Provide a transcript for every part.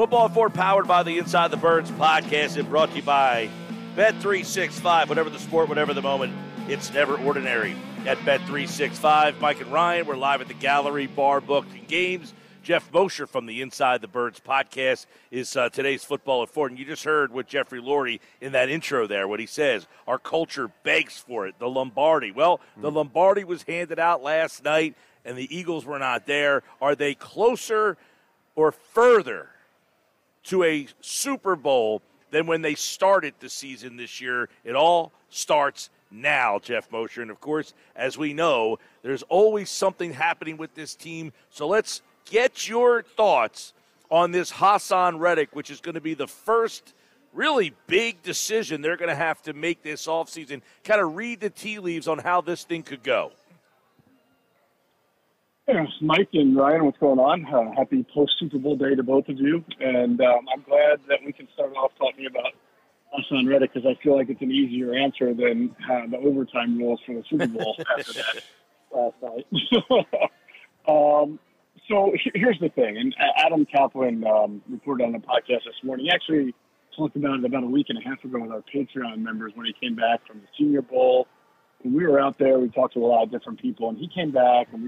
Football at 4 powered by the Inside the Birds podcast and brought to you by Bet365. Whatever the sport, whatever the moment, it's never ordinary at Bet365. Mike and Ryan, we're live at the Gallery, Bar, Book, and Games. Geoff Mosher from the Inside the Birds podcast is today's Football at 4. And you just heard with Jeffrey Lurie in that intro there, what he says. Our culture begs for it. The Lombardi. Well, the Lombardi was handed out last night, and the Eagles were not there. Are they closer or further to a Super Bowl than when they started the season this year? It all starts now, Geoff Mosher. And, of course, as we know, there's always something happening with this team. So let's get your thoughts on this Haason Reddick, which is going to be the first really big decision they're going to have to make this offseason. Kind of read the tea leaves on how this thing could go. Yes, Mike and Ryan, what's going on? Happy post-Super Bowl day to both of you. And I'm glad that we can start off talking about Haason Reddick because I feel like it's an easier answer than the overtime rules for the Super Bowl after that last night. So here's the thing, and Adam Kaplan reported on the podcast this morning. He actually talked about it about a week and a half ago with our Patreon members when he came back from the Senior Bowl. When we were out there, we talked to a lot of different people, and he came back and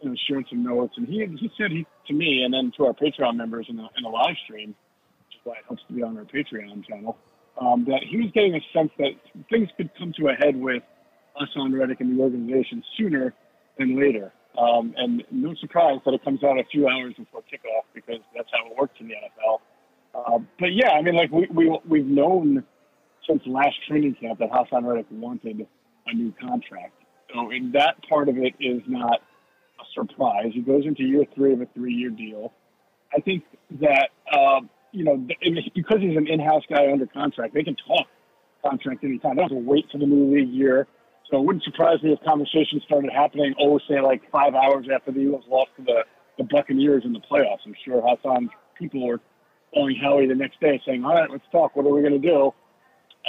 we shared some notes. And he said to me and then to our Patreon members in a live stream, which is why it helps to be on our Patreon channel, that he was getting a sense that things could come to a head with Haason Reddick and the organization sooner than later. And no surprise that it comes out a few hours before kickoff because that's how it works in the NFL. But yeah, I mean, like we've known since last training camp that Haason Reddick wanted a new contract. So in that part of it is not a surprise. He goes into year 3 of a 3-year deal. I think that, because he's an in-house guy under contract, they can talk contract anytime. They don't have to wait for the new league year. So it wouldn't surprise me if conversations started happening, say, like 5 hours after the Eagles lost to the Buccaneers in the playoffs. I'm sure Haason's people were calling Howie the next day saying, all right, let's talk. What are we going to do?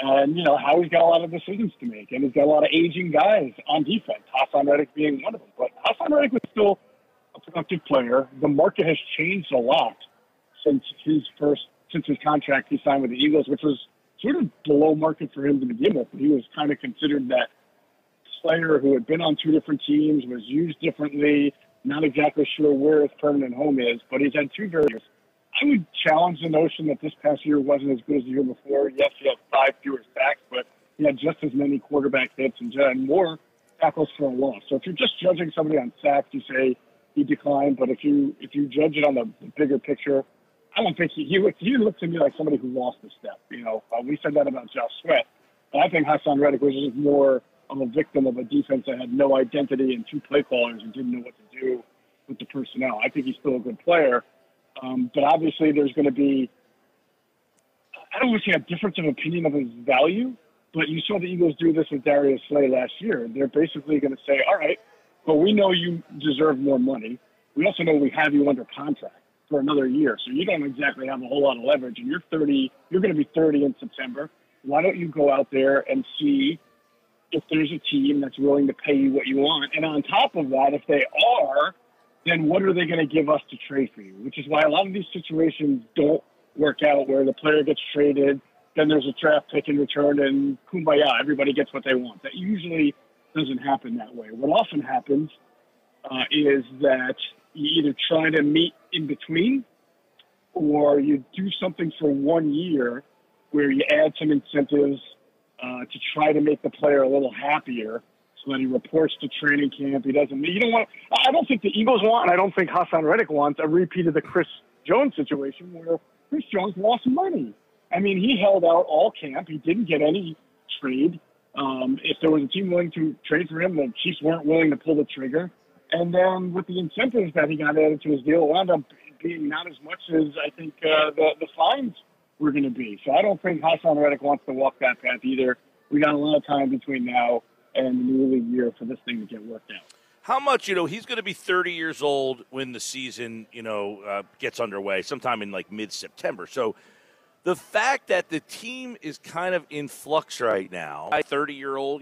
And, Howie's got a lot of decisions to make, and he's got a lot of aging guys on defense, Haason Reddick being one of them. But Haason Reddick was still a productive player. The market has changed a lot since his contract he signed with the Eagles, which was sort of below market for him to begin with. He was kind of considered that player who had been on 2 different teams, was used differently, not exactly sure where his permanent home is, but he's had 2 very years. I would challenge the notion that this past year wasn't as good as the year before. Yes, he had 5 fewer sacks, but he had just as many quarterback hits and more tackles for a loss. So if you're just judging somebody on sacks, you say he declined, but if you judge it on the bigger picture, I don't think he looked to me like somebody who lost a step. We said that about Josh Sweat, but I think Haason Reddick was just more of a victim of a defense that had no identity and 2 play callers and didn't know what to do with the personnel. I think he's still a good player, but obviously there's going to be – I don't want to say a difference of opinion of his value, but you saw the Eagles do this with Darius Slay last year. They're basically going to say, all right, well, we know you deserve more money. We also know we have you under contract for another year, so you don't exactly have a whole lot of leverage, and you're 30. You're going to be 30 in September. Why don't you go out there and see – if there's a team that's willing to pay you what you want. And on top of that, if they are, then what are they going to give us to trade for you? Which is why a lot of these situations don't work out where the player gets traded, then there's a draft pick in return, and kumbaya, everybody gets what they want. That usually doesn't happen that way. What often happens is that you either try to meet in between or you do something for 1 year where you add some incentives to try to make the player a little happier so that he reports to training camp. I don't think the Eagles want, and I don't think Haason Reddick wants a repeat of the Chris Jones situation where Chris Jones lost money. I mean, he held out all camp. He didn't get any trade. If there was a team willing to trade for him, the Chiefs weren't willing to pull the trigger. And then with the incentives that he got added to his deal, it wound up being not as much as I think the fines were going to be. So I don't think Haason Reddick wants to walk that path either. We got a lot of time between now and the new league year for this thing to get worked out. How much, he's going to be 30 years old when the season, gets underway, sometime in like mid-September. So the fact that the team is kind of in flux right now, 30-year-old,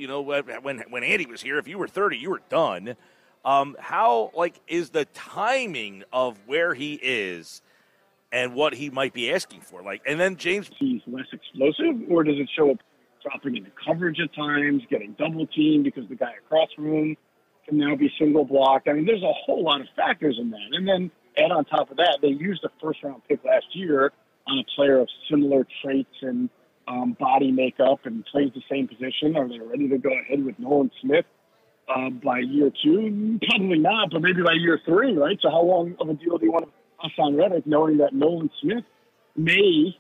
when Andy was here, if you were 30, you were done. How, is the timing of where he is and what he might be asking for. And then James, he's less explosive, or does it show up dropping into coverage at times, getting double teamed because the guy across from him can now be single blocked? I mean, there's a whole lot of factors in that. And then add on top of that, they used a first round pick last year on a player of similar traits and body makeup and plays the same position. Are they ready to go ahead with Nolan Smith by year 2? Probably not, but maybe by year 3, right? So how long of a deal do you want Haason Reddick, knowing that Nolan Smith may,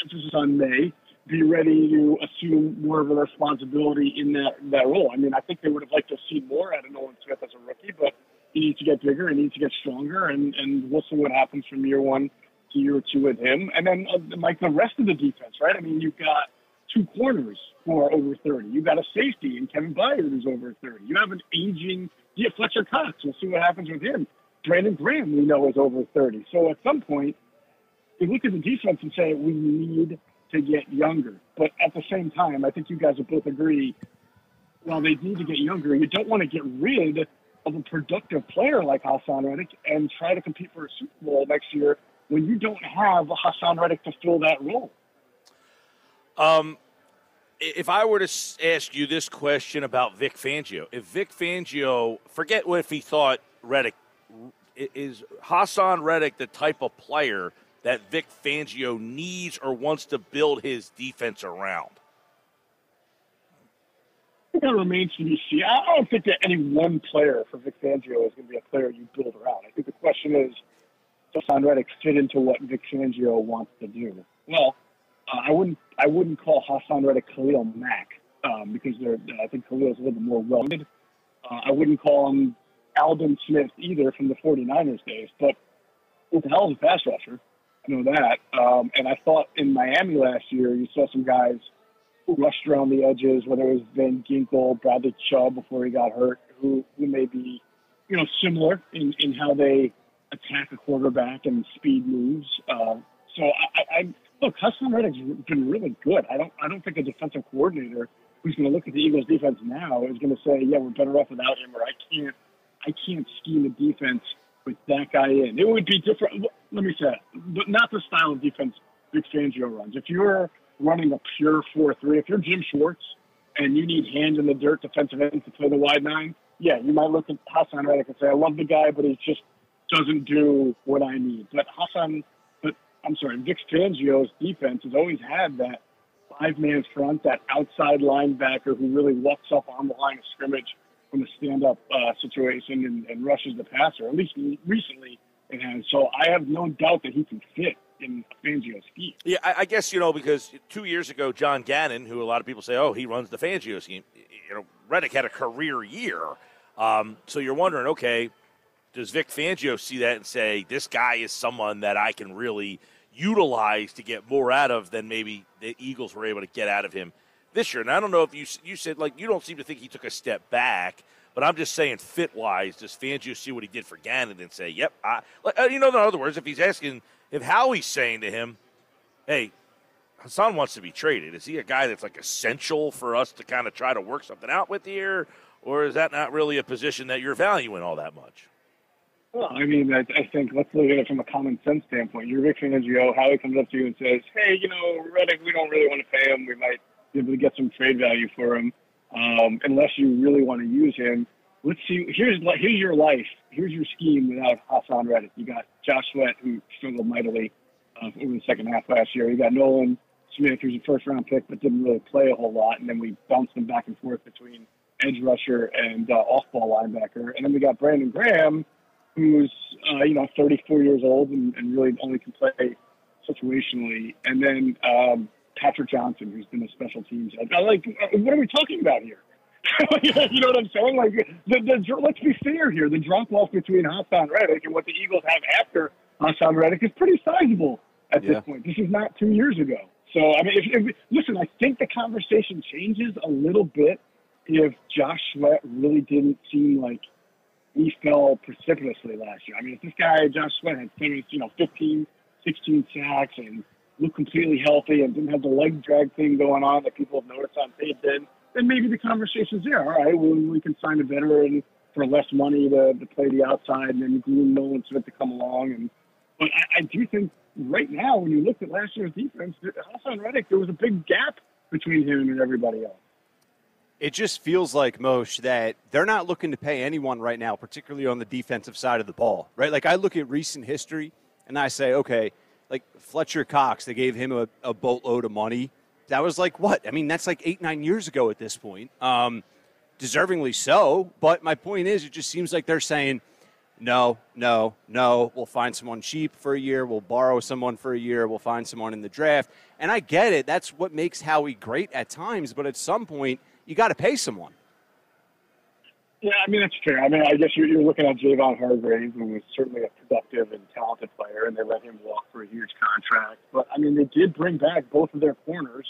emphasis on may, be ready to assume more of a responsibility in that role? I mean, I think they would have liked to see more out of Nolan Smith as a rookie, but he needs to get bigger, he needs to get stronger, and we'll see what happens from year 1 to year 2 with him. And then, Mike, the rest of the defense, right? I mean, you've got 2 corners who are over 30. You've got a safety in Kevin Byard who's over 30. You have an aging Fletcher Cox. We'll see what happens with him. Brandon Graham, we know, is over 30. So at some point, you look at the defense and say, we need to get younger. But at the same time, I think you guys will both agree, while they need to get younger, you don't want to get rid of a productive player like Haason Reddick and try to compete for a Super Bowl next year when you don't have Haason Reddick to fill that role. If I were to ask you this question about Vic Fangio, if Vic Fangio, forget what if he thought Reddick, is Haason Reddick the type of player that Vic Fangio needs or wants to build his defense around? I think that remains to be seen. I don't think that any one player for Vic Fangio is going to be a player you build around. I think the question is, does Haason Reddick fit into what Vic Fangio wants to do? Well, I wouldn't call Haason Reddick Khalil Mack because I think Khalil is a little bit more rounded. I wouldn't call him Aldon Smith either from the 49ers days, but he's a hell of a pass rusher. I know that. And I thought in Miami last year, you saw some guys who rushed around the edges, whether it was Van Ginkel, Bradley Chubb before he got hurt, who may be, similar in how they attack a quarterback and speed moves. So I look, Haason Reddick's been really good. I don't think a defensive coordinator who's going to look at the Eagles defense now is going to say, yeah, we're better off without him, or I can't scheme a defense with that guy in. It would be different. Let me say, but not the style of defense Vic Fangio runs. If you're running a pure 4-3, if you're Jim Schwartz and you need hands in the dirt defensive ends to play the wide 9, yeah, you might look at Haason Reddick and say, I love the guy, but he just doesn't do what I need. But Vic Fangio's defense has always had that 5-man front, that outside linebacker who really walks up on the line of scrimmage from a stand-up situation and rushes the passer. At least recently it has. So I have no doubt that he can fit in Fangio's scheme. Yeah, I guess, because 2 years ago, John Gannon, who a lot of people say, he runs the Fangio scheme, Reddick had a career year. So you're wondering, okay, does Vic Fangio see that and say, this guy is someone that I can really utilize to get more out of than maybe the Eagles were able to get out of him this year? And I don't know if you said, you don't seem to think he took a step back, but I'm just saying fit-wise, does Fangio see what he did for Gannon and say, yep, in other words, if he's asking, if Howie's saying to him, hey, Haason wants to be traded, is he a guy that's essential for us to kind of try to work something out with here, or is that not really a position that you're valuing all that much? Well, I mean, I think let's look at it from a common sense standpoint. You're Vic Fangio. Howie comes up to you and says, hey, Reddick, we don't really want to pay him. We might be able to get some trade value for him unless you really want to use him. Let's see. Here's your life. Here's your scheme without Haason Reddick. You got Josh Sweat, who struggled mightily over the second half last year. You got Nolan Smith, who's a first-round pick but didn't really play a whole lot, and then we bounced him back and forth between edge rusher and off-ball linebacker. And then we got Brandon Graham, who's 34 years old and really only can play situationally. And then Patrick Johnson, who's been a special teams head. What are we talking about here? You know what I'm saying? Let's be fair here. The drop-off between Haason Reddick and what the Eagles have after Haason Reddick is pretty sizable at this point. This is not 2 years ago. So, I mean, listen, I think the conversation changes a little bit if Josh Sweat really didn't seem like he fell precipitously last year. I mean, if this guy, Josh Sweat, had finished, 15, 16 sacks and looked completely healthy and didn't have the leg drag thing going on that people have noticed on tape, then maybe the conversation's there. All right, we can sign a veteran for less money to play the outside and then groom Nolan Smith to come along and But I do think right now, when you look at last year's defense, Haason Reddick, there was a big gap between him and everybody else. It just feels like, Moshe, that they're not looking to pay anyone right now, particularly on the defensive side of the ball, right? Like, I look at recent history, and I say, okay, like Fletcher Cox, they gave him a boatload of money. That was like what? I mean, that's like 8-9 years ago at this point. Deservingly so, but my point is it just seems like they're saying, no, we'll find someone cheap for a year, we'll borrow someone for a year, we'll find someone in the draft. And I get it. That's what makes Howie great at times, but at some point, you got to pay someone. Yeah, I mean, that's fair. I mean, I guess you're looking at Javon Hargrave, who was certainly a productive and talented player, and they let him walk for a huge contract. But, I mean, they did bring back both of their corners,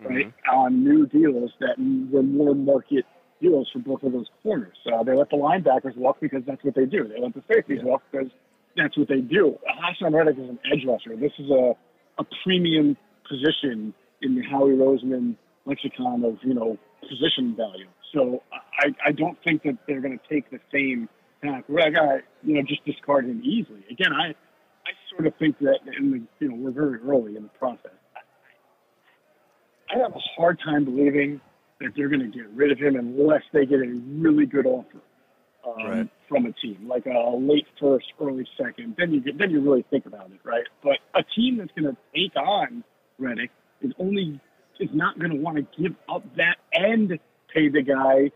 right, on new deals that were more market deals for both of those corners. They let the linebackers walk because that's what they do. They let the safeties walk because that's what they do. Haason Reddick is an edge rusher. This is a premium position in the Howie Roseman lexicon of, position value. So I don't think that they're going to take the same tack. Just discard him easily. Again, I sort of think that we're very early in the process. I have a hard time believing that they're going to get rid of him unless they get a really good offer from a team, like a late first, early second. Then you really think about it, right? But a team that's going to take on Reddick is not going to want to give up that and pay the guy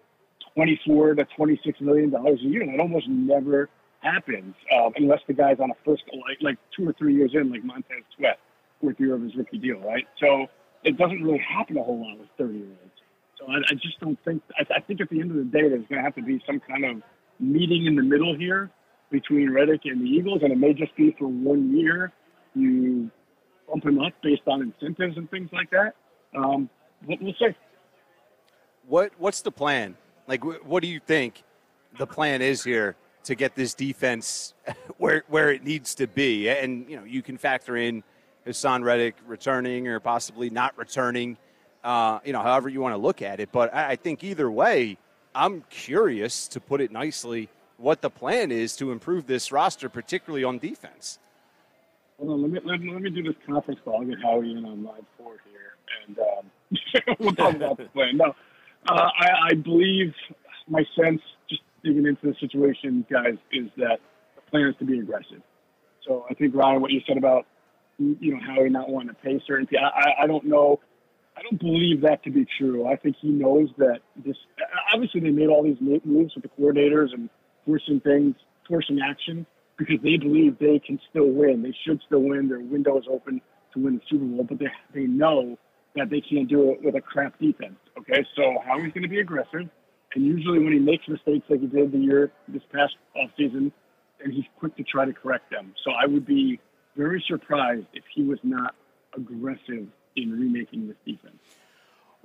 $24 to $26 million a year. That almost never happens unless the guy's on a first, like 2 or 3 years in, like Montez Sweat, fourth year of his rookie deal, right? So it doesn't really happen a whole lot with 30-year-olds. So I just don't think – I think at the end of the day there's going to have to be some kind of meeting in the middle here between Reddick and the Eagles, and it may just be for 1 year. You bump him up based on incentives and things like that. We'll see. What's the plan? Like, what do you think the plan is here to get this defense where it needs to be? And, you can factor in Haason Reddick returning or possibly not returning, however you want to look at it. But I think either way, I'm curious, to put it nicely, what the plan is to improve this roster, particularly on defense. Hold on, let me do this conference call. I'll get Howie in on line 4 here, and we'll talk about the plan. No, I believe my sense, just digging into the situation, guys, is that the plan is to be aggressive. So I think, Ryan, what you said about Howie not wanting to pay certain people, I don't know. I don't believe that to be true. I think he knows that this. Obviously, they made all these moves with the coordinators and forcing action because they believe they can still win. They should still win. Their window is open to win the Super Bowl, but they know that they can't do it with a crap defense. Okay, so Howie's going to be aggressive, and usually when he makes mistakes like he did this past offseason, and he's quick to try to correct them. So I would be very surprised if he was not aggressive in remaking this defense.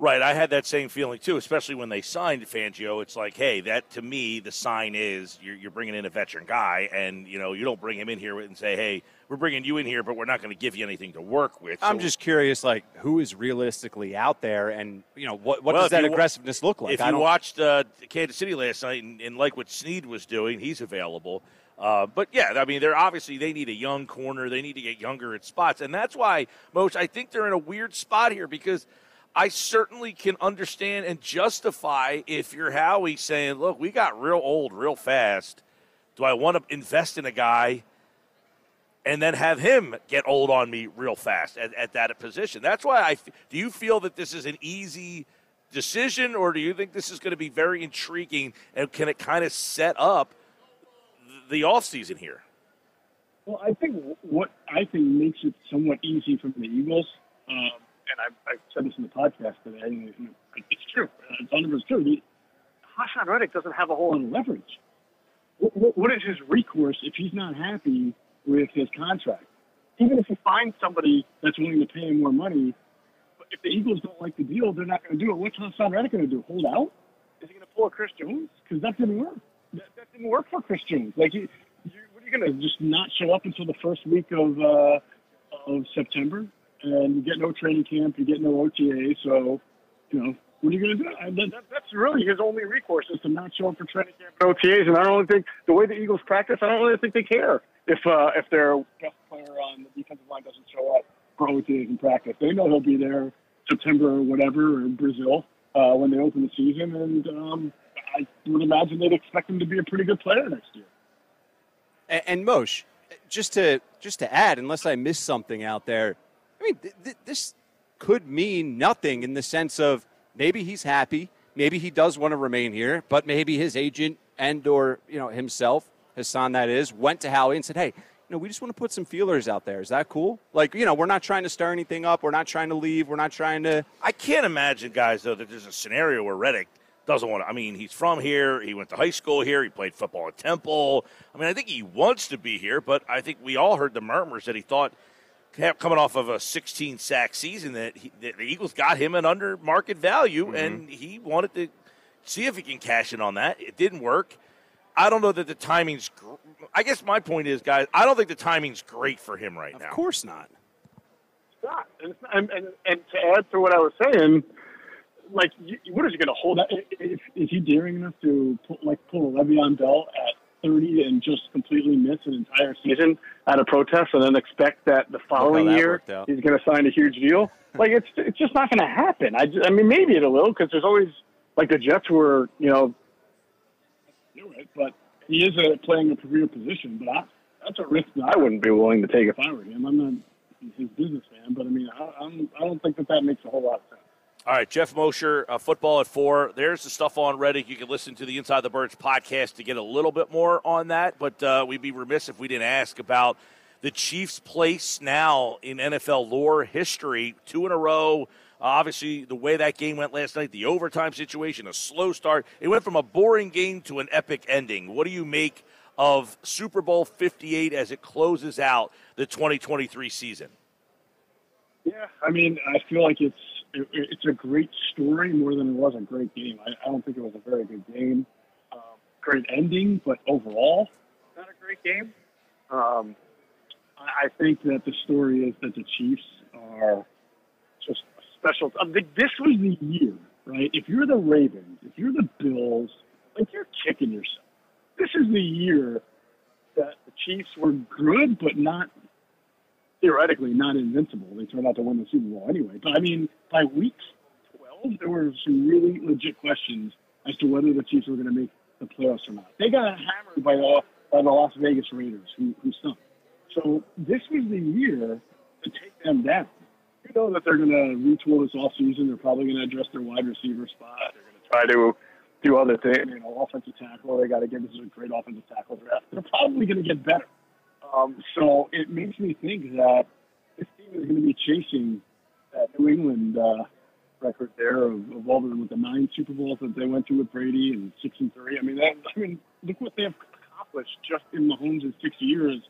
Right, I had that same feeling too, especially when they signed Fangio. It's like, hey, that to me, the sign is you're bringing in a veteran guy, and you don't bring him in here and say, hey, we're bringing you in here, but we're not going to give you anything to work with. I'm just curious, like, who is realistically out there, and what does that aggressiveness look like? If you watched Kansas City last night and like what Snead was doing, he's available. But yeah, I mean, they need a young corner. They need to get younger at spots, and that's why, Moshe, I think they're in a weird spot here because I certainly can understand and justify if you're Howie saying, look, we got real old real fast. Do I want to invest in a guy and then have him get old on me real fast at that position? That's why do you feel that this is an easy decision, or do you think this is going to be very intriguing, and can it kind of set up the offseason here? Well, I think what makes it somewhat easy for the Eagles, and I've said this in the podcast today, and it's true. It's 100% true. Haason Reddick doesn't have a whole lot of leverage. What is his recourse if he's not happy with his contract? Even if he finds somebody that's willing to pay him more money, if the Eagles don't like the deal, they're not going to do it. What's Haason Reddick going to do? Hold out? Is he going to pull a Chris Jones? Because that didn't work. That didn't work for Chris Jones. Like, what are you going to just not show up until the first week of September? And you get no training camp, you get no OTA, so, what are you going to do? That's really his only recourse is to not show up for training camp and OTAs, and I don't really think, the way the Eagles practice, I don't really think they care if their best player on the defensive line doesn't show up for OTAs in practice. They know he'll be there September or whatever, or in Brazil when they open the season, and I would imagine they'd expect him to be a pretty good player next year. And Moshe, just to add, unless I missed something out there, I mean, this could mean nothing in the sense of maybe he's happy, maybe he does want to remain here, but maybe his agent and or himself, Haason that is, went to Howie and said, hey, we just want to put some feelers out there. Is that cool? Like, we're not trying to stir anything up. We're not trying to leave. We're not trying to. I can't imagine, guys, though, that there's a scenario where Reddick doesn't want to. I mean, he's from here. He went to high school here. He played football at Temple. I mean, I think he wants to be here, but I think we all heard the murmurs that he thought, coming off of a 16-sack season, that the Eagles got him an under market value, and he wanted to see if he can cash in on that. It didn't work. I don't know that the timing's I guess my point is, guys, I don't think the timing's great for him right now. Of course not. It's not. And to add to what I was saying, like, what is he going to hold? Is he daring enough to pull a Le'Veon Bell at 30 and just completely miss an entire season at a protest and then expect that the following year he's going to sign a huge deal? Like, it's just not going to happen. I mean, maybe it will, because there's always, like, the Jets were, do it, but he is playing a career position. But that's a risk that I wouldn't be willing to take if I were him. I'm not his businessman, but I mean, I don't think that makes a whole lot of sense. All right, Geoff Mosher, Football at 4. There's the stuff on Reddick. You can listen to the Inside the Birds podcast to get a little bit more on that, but we'd be remiss if we didn't ask about the Chiefs' place now in NFL lore history. 2 in a row. Obviously, the way that game went last night, the overtime situation, a slow start. It went from a boring game to an epic ending. What do you make of Super Bowl 58 as it closes out the 2023 season? Yeah, I mean, I feel like it's a great story more than it was a great game. I don't think it was a very good game. Great ending, but overall, not a great game. I think that the story is that the Chiefs are just special. This was the year, right? If you're the Ravens, if you're the Bills, like, you're kicking yourself. This is the year that the Chiefs were good, but not theoretically not invincible. They turned out to win the Super Bowl anyway. But I mean, by week 12, there were some really legit questions as to whether the Chiefs were going to make the playoffs or not. They got hammered by the Las Vegas Raiders, who stunk. So this was the year to take them down. You know that they're going to retool this offseason. They're probably going to address their wide receiver spot. They're going to try to do other things. Offensive tackle. They got to give this a great offensive tackle draft. They're probably going to get better. So it makes me think that this team is going to be chasing that New England record there of all with the 9 Super Bowls that they went to with Brady and 6-3. I mean, look what they have accomplished just in Mahomes' 6 years.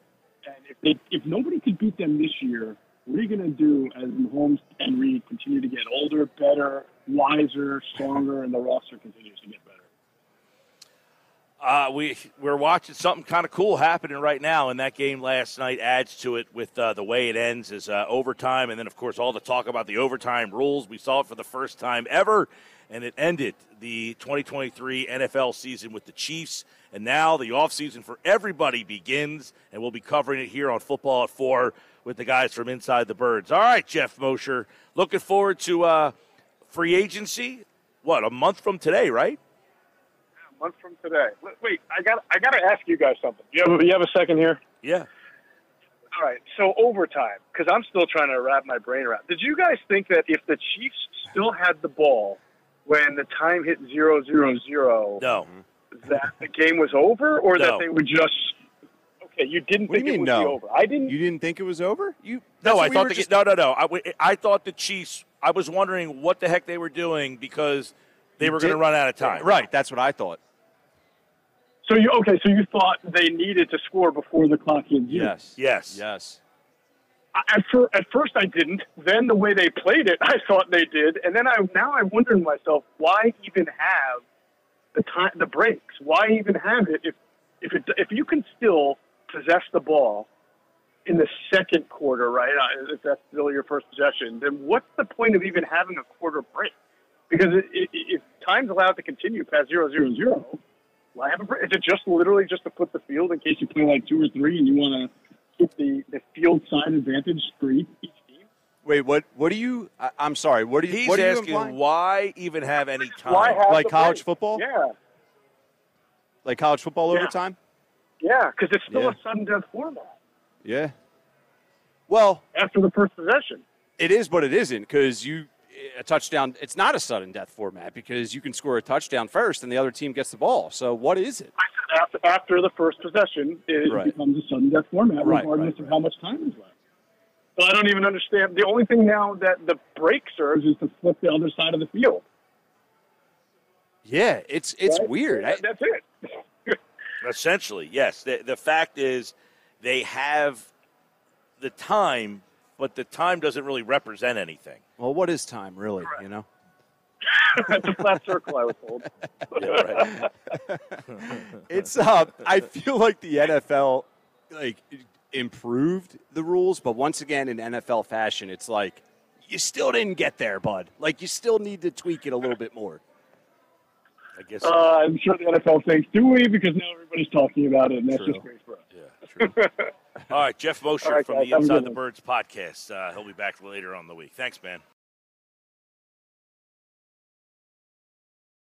And if nobody could beat them this year, what are you going to do as Mahomes and Reed continue to get older, better, wiser, stronger, and the roster continues to get better? We're watching something kind of cool happening right now, and that game last night adds to it with the way it ends is overtime, and then, of course, all the talk about the overtime rules. We saw it for the first time ever, and it ended the 2023 NFL season with the Chiefs, and now the offseason for everybody begins, and we'll be covering it here on Football at 4 with the guys from Inside the Birds. All right, Geoff Mosher, looking forward to free agency, a month from today, right? Month from today. Wait, I got to ask you guys something. You have a second here? Yeah. All right. So overtime, because I'm still trying to wrap my brain around. Did you guys think that if the Chiefs still had the ball when the time hit 0-0-0, no, that the game was over, or that they would just? Okay, you didn't think it would be over. I didn't. You didn't think it was over? No, I thought I thought the Chiefs. I was wondering what the heck they were doing because they were going to run out of time. Right. That's what I thought. So you thought they needed to score before the clock hit 0? Yes. At first I didn't. Then the way they played it, I thought they did. And then I wonder to myself, why even have the breaks? Why even have it if you can still possess the ball in the second quarter, right? If that's still your first possession, then what's the point of even having a quarter break? Because if time's allowed to continue past 0-0-0, Why have a break? Is it just literally just to put the field in case you play like 2 or 3 and you want to keep the field side advantage for each team? Wait, what do you – I'm sorry. What do you – He's what are you asking implying? why even have any time? Why have Like the college break? football? Yeah. Like college football Yeah. overtime? Yeah, because it's still Yeah. a sudden death format Yeah. Well, after the first possession. it is, but it isn't because a touchdown – it's not a sudden death format because you can score a touchdown first and the other team gets the ball. So what is it? I said after the first possession, it Right. becomes a sudden death format regardless of how much time is left. So I don't even understand. The only thing now that the break serves is to flip the other side of the field. Yeah, it's Right? weird. That's it. Essentially, yes. The fact is they have the time, but the time doesn't really represent anything. Well, what is time, really, you know? It's a flat circle, I was told. Yeah, right. It's I feel like the NFL improved the rules, but once again in NFL fashion, it's like you still didn't get there, bud. Like you still need to tweak it a little bit more. I guess. I'm sure the NFL thinks, do we? Because now everybody's talking about it, and that's just great for us. Yeah, true. All right, Geoff Mosher All right, from guys, the have a Inside good the one. Birds podcast. He'll be back later on in the week. Thanks, man.